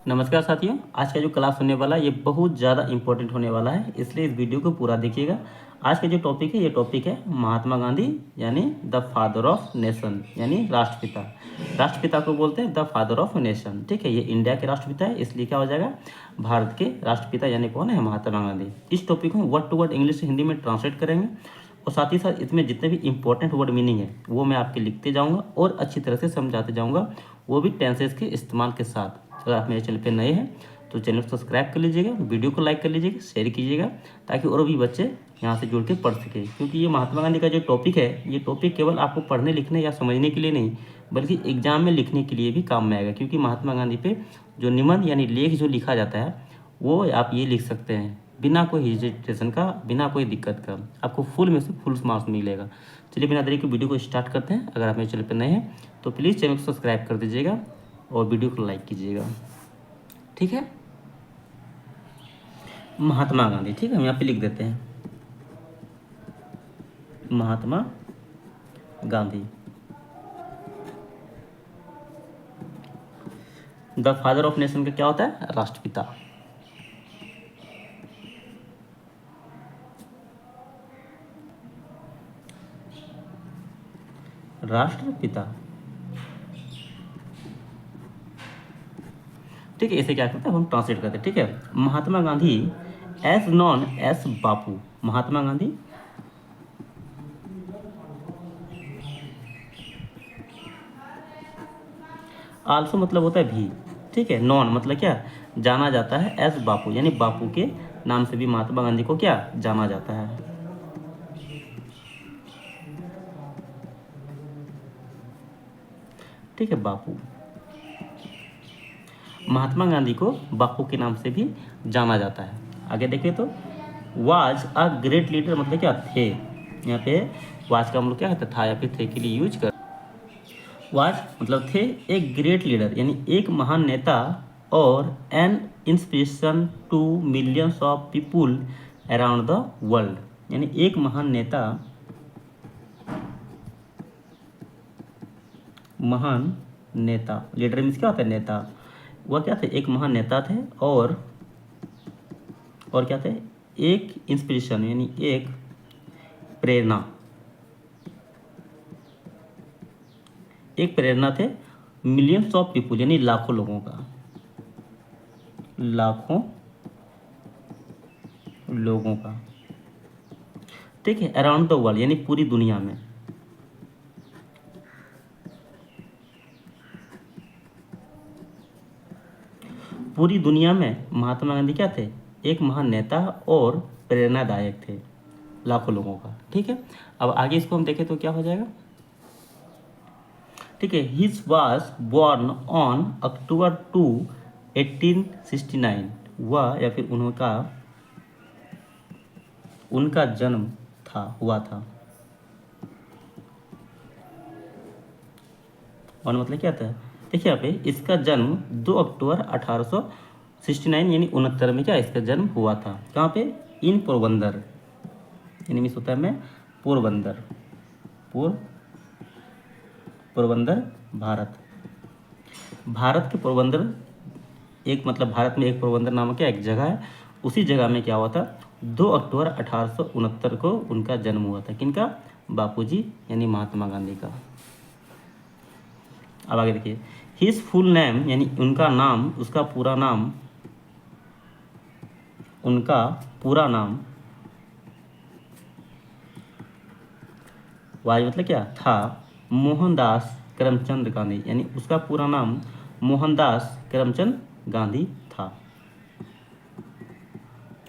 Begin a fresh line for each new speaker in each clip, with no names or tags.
नमस्कार साथियों, आज का जो क्लास होने वाला है ये बहुत ज़्यादा इम्पोर्टेंट होने वाला है, इसलिए इस वीडियो को पूरा देखिएगा। आज का जो टॉपिक है ये टॉपिक है महात्मा गांधी यानी द फादर ऑफ नेशन यानी राष्ट्रपिता। राष्ट्रपिता को बोलते हैं द फादर ऑफ नेशन। ठीक है, ये इंडिया के राष्ट्रपिता है, इसलिए क्या हो जाएगा भारत के राष्ट्रपिता यानी कौन है महात्मा गांधी। इस टॉपिक को वर्ड टू वर्ड इंग्लिश से हिंदी में ट्रांसलेट करेंगे और साथ ही साथ इसमें जितने भी इंपॉर्टेंट वर्ड मीनिंग है वो मैं आपके लिखते जाऊँगा और अच्छी तरह से समझाते जाऊँगा, वो भी टेंसेस के इस्तेमाल के साथ। अगर आप मेरे चैनल पे नए हैं तो चैनल को सब्सक्राइब कर लीजिएगा, वीडियो को लाइक कर लीजिएगा, शेयर कीजिएगा ताकि और भी बच्चे यहाँ से जुड़ के पढ़ सकें। क्योंकि ये महात्मा गांधी का जो टॉपिक है ये टॉपिक केवल आपको पढ़ने लिखने या समझने के लिए नहीं बल्कि एग्जाम में लिखने के लिए भी काम में आएगा। क्योंकि महात्मा गांधी पे जो निबंध यानी लेख जो लिखा जाता है वो आप ये लिख सकते हैं बिना कोई हेजिटेशन का, बिना कोई दिक्कत का, आपको फुल में से फुल मार्क्स मिलेगा। चलिए बिना देरी के वीडियो को स्टार्ट करते हैं। अगर आप मेरे चैनल पर नए हैं तो प्लीज़ चैनल को सब्सक्राइब कर दीजिएगा और वीडियो को लाइक कीजिएगा। ठीक है, महात्मा गांधी। ठीक है, हम यहाँ पे लिख देते हैं Mahatma Gandhi the father of nation का क्या होता है राष्ट्रपिता। राष्ट्रपिता। ठीक है, इसे क्या करते हैं हम ट्रांसलेट करते हैं। ठीक है, Mahatma Gandhi as known as बापू। महात्मा गांधी आल्सो मतलब होता है भी। ठीक है, नॉन मतलब क्या जाना जाता है, एज बापू यानी बापू के नाम से भी महात्मा गांधी को क्या जाना जाता है। ठीक है, बापू। महात्मा गांधी को बापू के नाम से भी जाना जाता है। आगे देखिए तो वाज अ ग्रेट लीडर मतलब क्या थे। यहाँ पे वाज का हम लोग क्या कहते था या फिर थे के लिए यूज कर। वाज मतलब थे, एक ग्रेट लीडर यानी एक महान नेता और an inspiration to millions of people around the world यानी एक महान नेता, महान नेता। लीडर मीन्स क्या होता है नेता। वह क्या थे एक महान नेता थे और क्या थे एक इंस्पिरेशन यानी एक प्रेरणा, एक प्रेरणा थे मिलियंस ऑफ पीपुल यानी लाखों लोगों का, लाखों लोगों का। ठीक है, अराउंड द वर्ल्ड यानी पूरी दुनिया में। पूरी दुनिया में महात्मा गांधी क्या थे एक महान नेता और प्रेरणादायक थे लाखों लोगों का। ठीक है, अब आगे इसको हम देखें तो क्या हो जाएगा। ठीक है, his was born on October 2 1869। वह या फिर उनका जन्म हुआ था। और मतलब क्या था देखिए यहाँ पे इसका जन्म 2 अक्टूबर 1869 यानी 69 में क्या इसका जन्म हुआ था। कहाँ पे इन पोरबंदर यानी मिस होता है मैं पोरबंदर, पोरबंदर भारत। भारत के पोरबंदर एक मतलब भारत में एक पोरबंदर नामक क्या एक जगह है, उसी जगह में क्या हुआ था 2 अक्टूबर 1869 को उनका जन्म हुआ था। किनका बापूजी यानी महात्मा गांधी का। अब आगे देखिए हिज फुल नेम यानी उनका नाम, उसका पूरा नाम, उनका पूरा नाम वाज मतलब क्या था मोहनदास करमचंद गांधी यानी उसका पूरा नाम मोहनदास करमचंद गांधी था।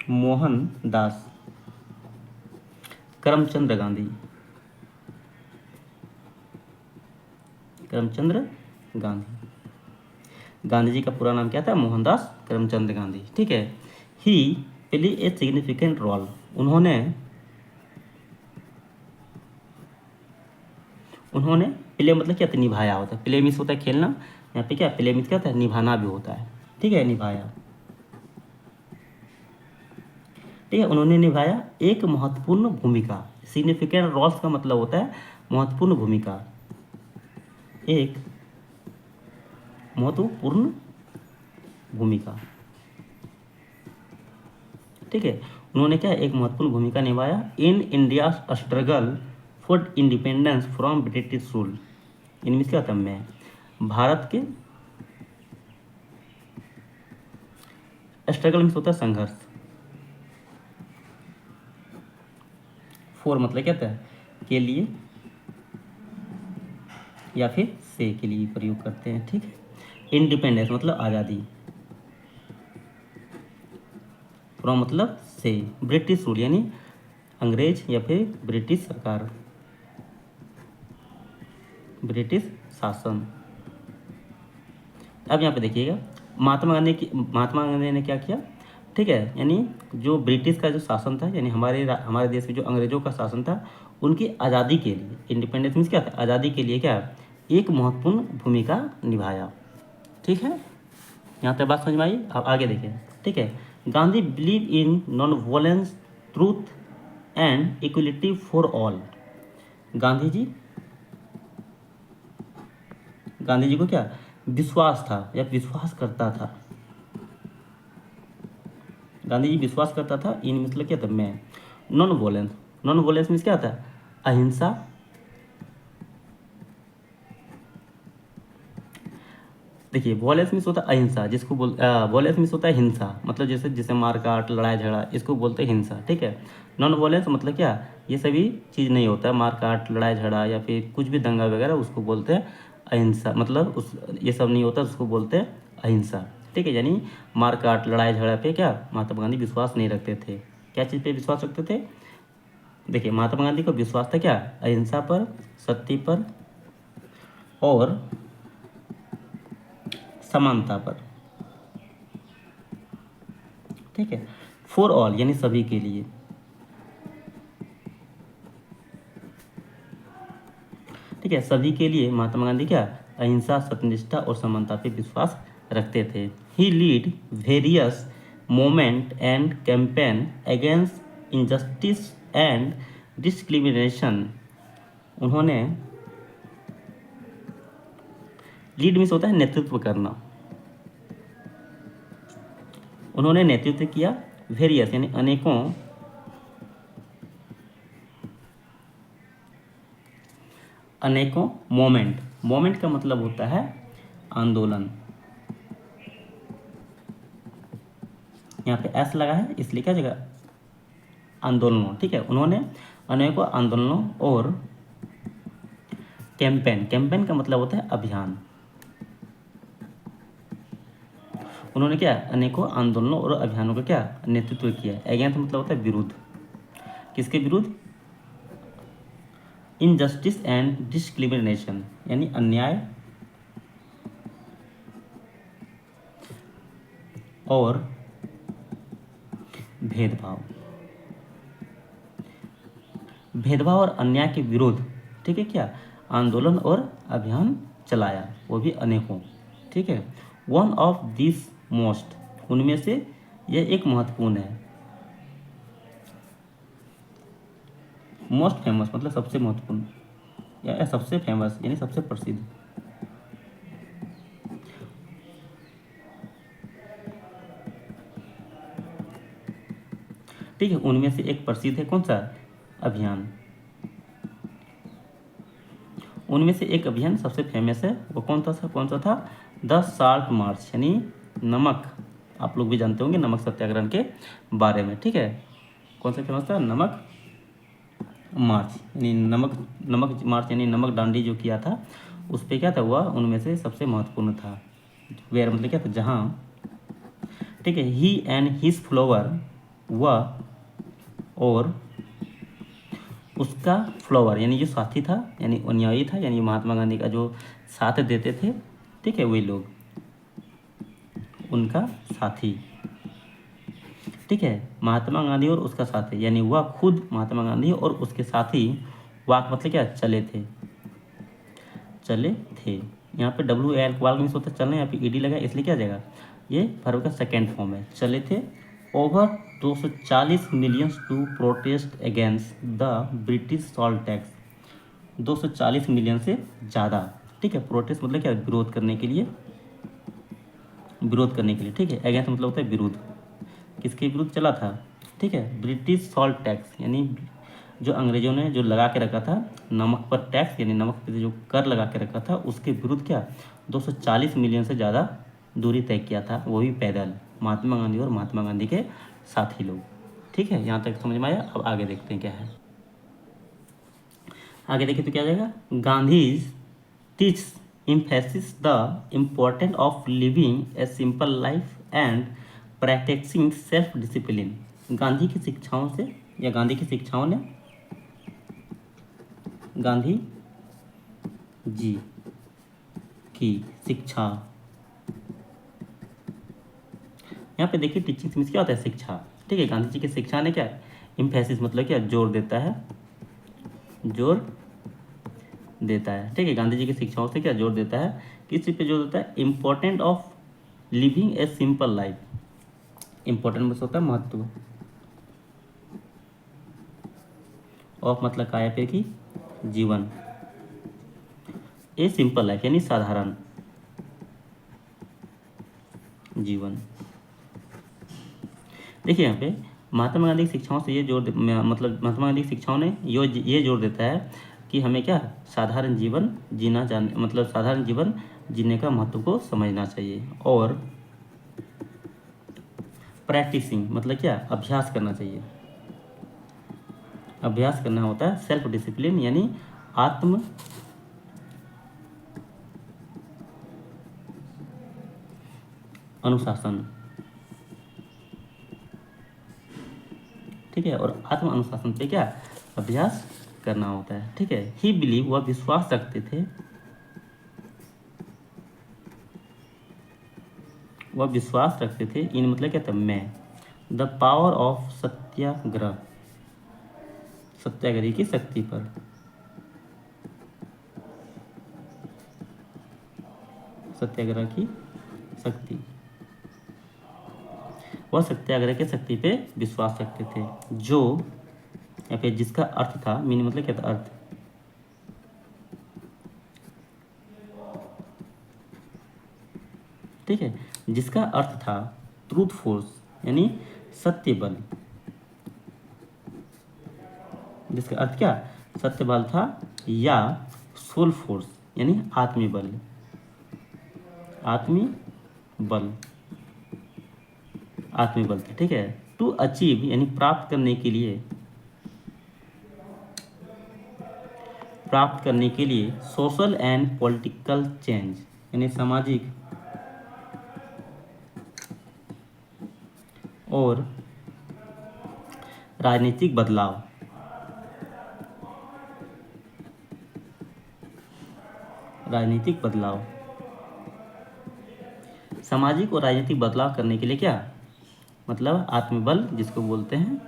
मोहनदास करमचंद्र गांधी, करमचंद्र गांधी। गांधी जी का पूरा नाम क्या था मोहनदास करमचंद गांधी। ठीक है, ही प्ले ए सिग्निफिकेंट रोल। उन्होंने प्ले मतलब क्या था निभाया होता है। प्ले मीन्स होता है खेलना, यहाँ पे क्या प्ले मीन्स क्या होता है निभाना भी होता है। ठीक है, निभाया। ठीक है, उन्होंने निभाया एक महत्वपूर्ण भूमिका। सिग्निफिकेंट रोल्स का मतलब होता है महत्वपूर्ण भूमिका, एक महत्वपूर्ण भूमिका, ठीक है। उन्होंने क्या एक महत्वपूर्ण भूमिका निभाया in India struggle for independence from British rule. इनमें क्या था, मैं भारत के स्ट्रगल में होता है संघर्ष, फॉर मतलब क्या था, के लिए या फिर से के लिए प्रयोग करते हैं, ठीक है। इंडिपेंडेंस मतलब आज़ादी, फ्रॉम मतलब से, ब्रिटिश रूल यानी अंग्रेज या फिर ब्रिटिश सरकार, ब्रिटिश शासन। अब यहाँ पे देखिएगा महात्मा गांधी ने क्या किया, ठीक है, यानी जो ब्रिटिश का जो शासन था, यानी हमारे देश में जो अंग्रेजों का शासन था, उनकी आज़ादी के लिए, इंडिपेंडेंस मीन्स क्या था, आज़ादी के लिए क्या एक महत्वपूर्ण भूमिका निभाया, ठीक है। यहाँ तक बात समझ में आई। अब आगे देखिए, ठीक है। Gandhi believe in non violence, truth and equality for all. Gandhi ji को क्या विश्वास था या विश्वास करता था, गांधी जी विश्वास करता था इन मतलब क्या था, मैं non violence, non violence means क्या था, अहिंसा, देखिए वॉयलेंस मीन्स होता है अहिंसा, जिसको वॉयलेंस मीन्स होता है हिंसा, मतलब जैसे जैसे मारकाट लड़ाई झगड़ा, इसको बोलते हैं हिंसा, ठीक है। नॉन वॉयलेंस मतलब क्या, ये सभी चीज़ नहीं होता है, मारकाट लड़ाई झगड़ा या फिर कुछ भी दंगा वगैरह, उसको बोलते हैं अहिंसा, मतलब उस ये सब नहीं होता, उसको बोलते हैं अहिंसा, ठीक है। यानी मारकाट लड़ाई झगड़ा पे क्या महात्मा गांधी विश्वास नहीं रखते थे। क्या चीज़ पे विश्वास रखते थे, देखिए महात्मा गांधी को विश्वास था क्या, अहिंसा पर, सत्य पर और समानता पर, ठीक है। फॉर ऑल यानी सभी के लिए, ठीक है, सभी के लिए महात्मा गांधी क्या अहिंसा, सत्यनिष्ठा और समानता पे विश्वास रखते थे। He lead various movement and campaign against injustice and discrimination. उन्होंने, लीड मीन्स होता है नेतृत्व करना, उन्होंने नेतृत्व किया वेरियस यानी अनेकों, अनेकों मोमेंट, मोमेंट का मतलब होता है आंदोलन, यहाँ पे एस लगा है इसलिए क्या जगह आंदोलनों, ठीक है। उन्होंने अनेकों आंदोलनों और कैंपेन, कैंपेन का मतलब होता है अभियान, उन्होंने क्या अनेकों आंदोलनों और अभियानों का क्या नेतृत्व किया। अगेंस्ट मतलब होता है विरुद्ध, किसके विरुद्ध, इनजस्टिस एंड डिस्क्रिमिनेशन यानी अन्याय और भेदभाव, भेदभाव और अन्याय के विरुद्ध, ठीक है, क्या आंदोलन और अभियान चलाया, वो भी अनेकों, ठीक है। वन ऑफ दिस मोस्ट, उनमें से यह एक महत्वपूर्ण है, मोस्ट फेमस मतलब सबसे महत्वपूर्ण या सबसे फेमस यानी सबसे प्रसिद्ध, ठीक है। उनमें से एक प्रसिद्ध है कौन सा अभियान, उनमें से एक अभियान सबसे फेमस है, वो कौन सा था, द साल्ट मार्च यानी नमक, आप लोग भी जानते होंगे नमक सत्याग्रह के बारे में, ठीक है। कौन सा फेमस था, नमक मार्च यानी नमक मार्च यानी नमक डांडी जो किया था, उस पर क्या था हुआ, उनमें से सबसे महत्वपूर्ण था। वेयर मतलब क्या था, जहाँ, ठीक है। ही एंड हिज फ्लोवर वह, और उसका फ्लोवर यानी जो साथी था यानी अनुयायी था, यानी महात्मा गांधी का जो साथ देते थे, ठीक है, वही लोग, उनका साथी, ठीक है। महात्मा गांधी और उसका साथी यानी वह खुद महात्मा गांधी और उसके साथी, वाक मतलब क्या चले थे, चले थे। यहाँ पे डब्ल्यू एल वाक मीन्स होता है चलना, यहाँ पे ईडी लगा इसलिए क्या जाएगा, ये वर्ब का सेकेंड फॉर्म है, चले थे। Over 240 million to protest against the British salt tax, 240 million से ज़्यादा, ठीक है। प्रोटेस्ट मतलब क्या विरोध करने के लिए, विरोध करने के लिए, ठीक है। अगेंस्ट मतलब होता है विरोध, किसके विरुद्ध चला था, ठीक है, ब्रिटिश सॉल्ट टैक्स, यानी जो अंग्रेजों ने जो लगा के रखा था नमक पर टैक्स, यानी नमक पर जो कर लगा के रखा था, उसके विरुद्ध क्या 240 मिलियन से ज़्यादा दूरी तय किया था, वो भी पैदल, महात्मा गांधी और महात्मा गांधी के साथी लोग, ठीक है। यहाँ तक समझ में आया। अब आगे देखते हैं क्या है। आगे देखिए तो क्या जाएगा, Gandhi teach emphasis the importance of living a simple life and practicing self discipline। Gandhi की शिक्षाओं से या गांधी की शिक्षाओं ने, गांधी जी की शिक्षा, यहाँ पे देखिए टीचिंग मीन्स क्या होता है, शिक्षा, ठीक है। गांधी जी की शिक्षा ने क्या इम्फेसिस मतलब क्या जोर देता है, जोर देता है, ठीक है। गांधी जी की शिक्षाओं से क्या जोर देता है, किस चीज़ पे जोर देता है, important of living a simple life. Important में होता है महत्व, ऑफ मतलब काया पे की जीवन, ए सिंपल लाइफ यानी साधारण जीवन। देखिए यहाँ पे महात्मा गांधी की शिक्षाओं से ये जोर मतलब महात्मा गांधी की शिक्षाओं ने ये जोर देता है कि हमें क्या साधारण जीवन जीना जाने, मतलब साधारण जीवन जीने का महत्व को समझना चाहिए, और प्रैक्टिसिंग मतलब क्या अभ्यास करना चाहिए। अभ्यास करना होता है सेल्फ डिसिप्लिन यानी आत्म अनुशासन, ठीक है। और आत्म अनुशासन पे क्या अभ्यास करना होता है, ठीक है। ही बिलीव वह विश्वास रखते थे, वह विश्वास रखते थे इन मतलब क्या था मैं, द पावर ऑफ सत्याग्रह, सत्याग्रह की शक्ति पर, सत्याग्रह की शक्ति, वह सत्याग्रह की शक्ति पे विश्वास रखते थे, जो या फिर जिसका अर्थ था, मीनिंग मतलब क्या था अर्थ, ठीक है, जिसका अर्थ था ट्रूथ फोर्स यानी सत्य बल, जिसका अर्थ क्या सत्य बल था, या सोल फोर्स यानी आत्मी बल, आत्मी बल, आत्मी बल था, ठीक है। टू अचीव यानी प्राप्त करने के लिए, प्राप्त करने के लिए सोशल एंड पॉलिटिकल चेंज यानी सामाजिक और राजनीतिक बदलाव, राजनीतिक बदलाव, सामाजिक और राजनीतिक बदलाव करने के लिए क्या मतलब आत्मबल जिसको बोलते हैं,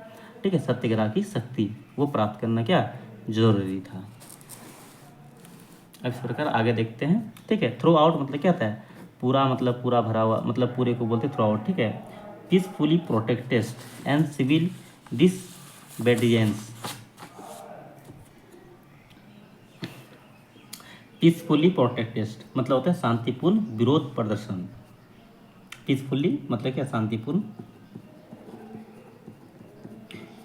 ठीक है, सत्याग्रह की शक्ति वो प्राप्त करना क्या जरूरी था। अब इस प्रकार आगे देखते हैं, ठीक है। थ्रू आउट मतलब क्या होता है पूरा, मतलब पूरा भरा हुआ, मतलब पूरे को बोलते हैं थ्रू आउट, ठीक है। Peacefully protected and civil disobedience, peacefully protected मतलब होता है शांतिपूर्ण विरोध प्रदर्शन, पीसफुली मतलब क्या शांतिपूर्ण,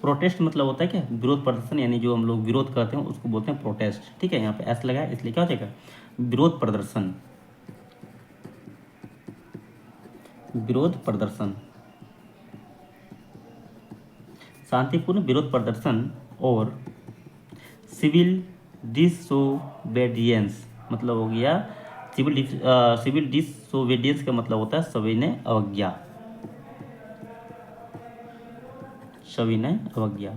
प्रोटेस्ट मतलब होता है क्या विरोध प्रदर्शन, यानी जो हम लोग विरोध करते हैं उसको बोलते हैं प्रोटेस्ट, ठीक है। यहाँ पे एस लगा है इसलिए क्या हो जाएगा विरोध प्रदर्शन, विरोध प्रदर्शन, शांतिपूर्ण विरोध प्रदर्शन, और सिविल डिसोबेडियंस मतलब हो गया सिविल डिसोबेडियंस का मतलब होता है सविनय अवज्ञा, सविनय अवज्ञा,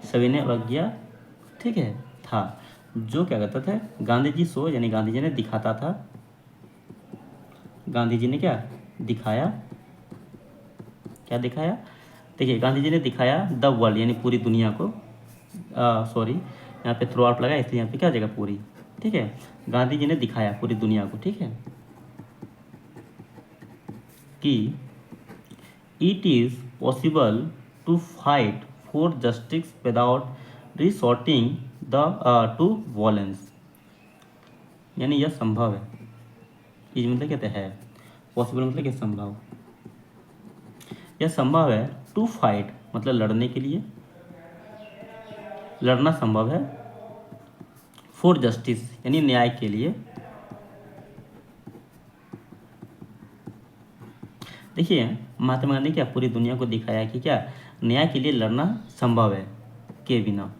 सविनय अवज्ञा, ठीक है था, जो क्या कहता था गांधी जी सो यानी गांधी जी ने दिखाता था, गांधी जी ने क्या दिखाया, क्या दिखाया, देखिए गांधी जी ने दिखाया द वर्ल्ड यानी पूरी दुनिया को, सॉरी यहाँ पे थ्रू आउट लगा इसलिए यहाँ पे क्या जगह पूरी, ठीक है, गांधी जी ने दिखाया पूरी दुनिया को, ठीक है, कि it is possible to fight for justice without resorting the to violence, यानी यह संभव है इज मतलब कहते हैं, पॉसिबल मतलब क्या, संभव। यह संभव है टू फाइट मतलब लड़ने के लिए, लड़ना संभव है। फॉर जस्टिस यानी न्याय के लिए। देखिए महात्मा गांधी क्या पूरी दुनिया को दिखाया कि क्या न्याय के लिए लड़ना संभव है के बिना,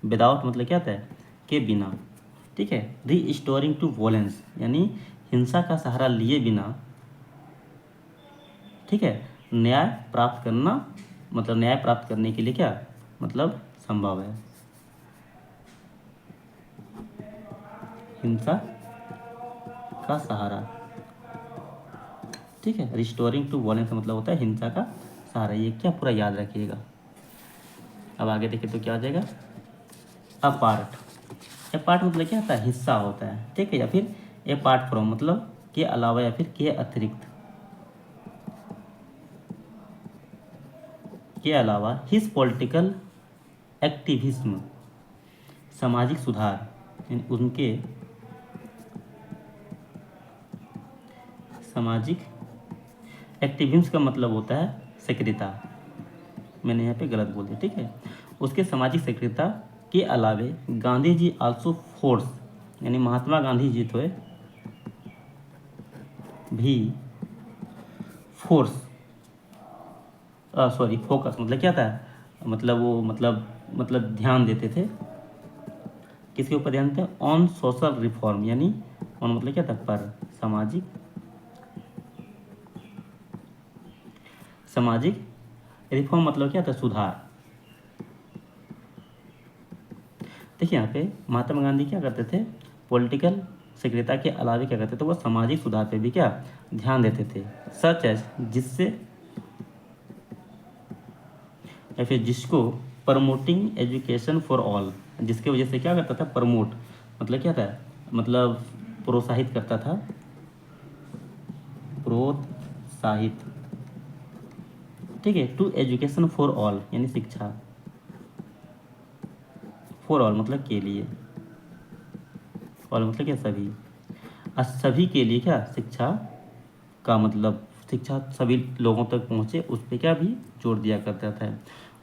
विदाउट मतलब क्या होता है, के बिना। ठीक है, रीस्टोरिंग टू वॉलेंस यानी हिंसा का सहारा लिए बिना, ठीक है, न्याय प्राप्त करना मतलब न्याय प्राप्त करने के लिए क्या मतलब संभव है। हिंसा का सहारा, ठीक है, रिस्टोरिंग टू वॉलेंस का मतलब होता है हिंसा का सहारा। ये क्या पूरा याद रखिएगा। अब आगे देखें तो क्या हो जाएगा, अपार्ट। अपार्ट मतलब क्या होता है, हिस्सा होता है, ठीक है, या फिर अपार्ट फ्रॉम मतलब के अलावा या फिर के अतिरिक्त, के अलावा। हिज पॉलिटिकल एक्टिविज्म सामाजिक सुधार यानी उनके सामाजिक एक्टिविज्म का मतलब होता है सक्रियता, मैंने यहाँ पे गलत बोल दिया, ठीक है। उसके सामाजिक सक्रियता के अलावे गांधी जी आल्सो फोर्स यानी महात्मा गांधी जी तो भी फोर्स सॉरी फोकस मतलब क्या था, मतलब वो मतलब ध्यान देते थे, किसके ऊपर ध्यान देते, ऑन सोशल रिफॉर्म यानी ऑन मतलब क्या था, पर सामाजिक सामाजिक रिफॉर्म मतलब क्या था, सुधार। देखिए यहाँ पे महात्मा गांधी क्या करते थे, पॉलिटिकल सक्रियता के अलावा क्या करते थे, वो सामाजिक सुधार पे भी क्या ध्यान देते थे, सच एज जिससे या फिर जिसको प्रमोटिंग एजुकेशन फॉर ऑल, जिसके वजह से क्या करता था, प्रमोट मतलब क्या था, मतलब प्रोत्साहित करता था, प्रोत्साहित, ठीक है, टू एजुकेशन फॉर ऑल यानी शिक्षा, फॉर ऑल मतलब के लिए, ऑल मतलब क्या सभी, सभी के लिए क्या शिक्षा का मतलब शिक्षा सभी लोगों तक पहुँचे, उस पर क्या भी जोर दिया करता था।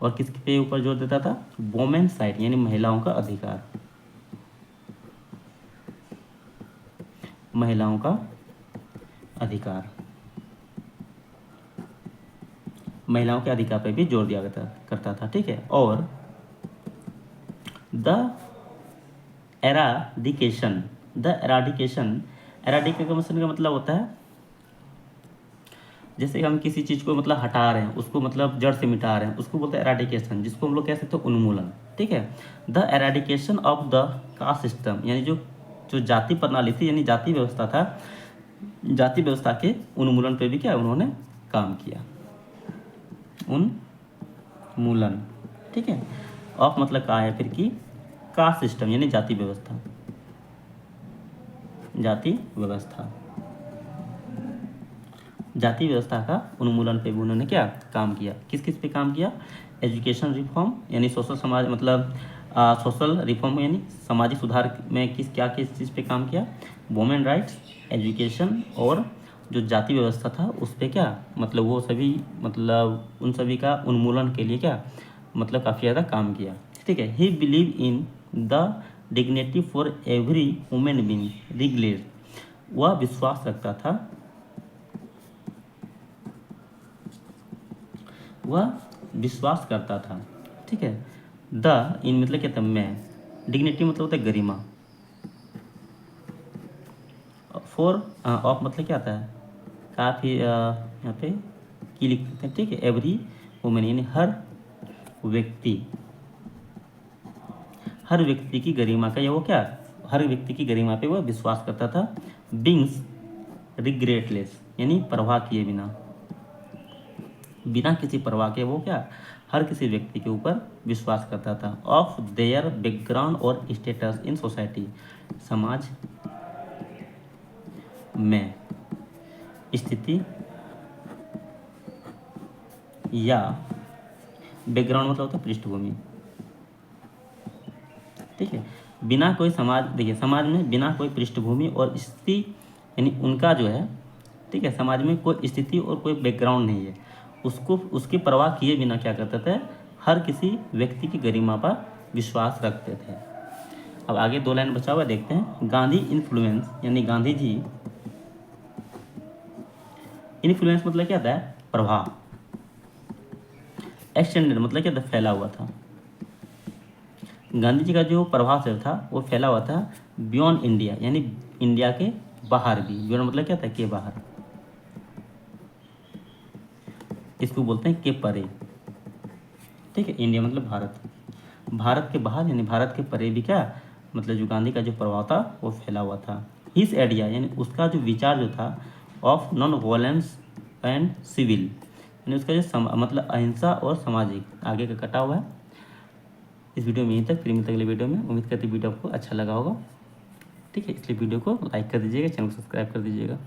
और किस पे ऊपर जोर देता था, वोमेन राइट यानी महिलाओं का अधिकार, महिलाओं का अधिकार, महिलाओं के अधिकार पर भी जोर दिया करता था, ठीक है। और the eradication, the eradication, eradication का मतलब होता है जैसे हम किसी चीज़ को मतलब हटा रहे हैं, उसको मतलब जड़ से मिटा रहे हैं, उसको बोलते हैं एराडिकेशन, जिसको हम लोग कह सकते हैं उन्मूलन, ठीक है। The eradication of the caste system यानी जो जो जाति प्रणाली थी यानी जाति व्यवस्था था, जाति व्यवस्था के उन्मूलन पे भी क्या उन्होंने काम किया, उन्मूलन, ठीक है। ऑफ मतलब का है फिर की कास्ट सिस्टम यानी जाति व्यवस्था, जाति व्यवस्था, जाति व्यवस्था का उन्मूलन पे भी उन्होंने क्या काम किया। किस किस पे काम किया, एजुकेशन रिफॉर्म यानी सोशल समाज मतलब सोशल रिफॉर्म यानी सामाजिक सुधार में किस चीज़ पे काम किया, वुमेन राइट्स, एजुकेशन, और जो जाति व्यवस्था था उस पे क्या मतलब वो सभी मतलब उन सभी का उन्मूलन के लिए क्या मतलब काफ़ी ज़्यादा काम किया, ठीक है। He believe in the dignity for every women being regulate, वह विश्वास रखता था, वह विश्वास करता था, ठीक है। द इन मतलब क्या था, मैं, डिग्निटी मतलब होता है गरिमा, फॉर ऑफ मतलब क्या आता है, काफ़ी यहाँ पे की लिख सकते हैं, ठीक है। एवरी वुमेन यानी हर व्यक्ति की गरिमा का या वो क्या हर व्यक्ति की गरिमा पे वह विश्वास करता था। बींग्स रिग्रेटलेस यानी परवाह किए बिना, बिना किसी परवाह के वो क्या हर किसी व्यक्ति के ऊपर विश्वास करता था। ऑफ देयर बैकग्राउंड और स्टेटस इन सोसाइटी, समाज में स्थिति या बैकग्राउंड मतलब होता है पृष्ठभूमि, ठीक है। बिना कोई समाज देखिए समाज में बिना कोई पृष्ठभूमि और स्थिति यानी उनका जो है, ठीक है, समाज में कोई स्थिति और कोई बैकग्राउंड नहीं है, उसको उसकी परवाह किए बिना क्या करते थे, हर किसी व्यक्ति की गरिमा पर विश्वास रखते थे। अब आगे 2 लाइन बचा हुआ देखते हैं। गांधी इन्फ्लुएंस, यानी गांधी जी, इन्फ्लुएंस मतलब क्या था, प्रभाव। एक्सटेंडेड मतलब क्या था, फैला हुआ था। गांधी जी का जो प्रभाव से था वो फैला हुआ था बियॉन्ड इंडिया, यानी इंडिया के बाहर भी। बियॉन्ड मतलब क्या था, के बाहर, इसको बोलते हैं के परे, ठीक है। इंडिया मतलब भारत, भारत के बाहर यानी भारत के परे भी क्या, मतलब जो गांधी का जो प्रभाव था वो फैला हुआ था। हिज आइडिया यानी उसका जो विचार जो था, of non violence and civil, यानी उसका जो मतलब अहिंसा और सामाजिक, आगे का कटा हुआ है। इस वीडियो में यहीं तक, फिर मिलते अगले वीडियो में। उम्मीद करती वीडियो आपको अच्छा लगा होगा, ठीक है। इसलिए वीडियो को लाइक कर दीजिएगा, चैनल को सब्सक्राइब कर दीजिएगा।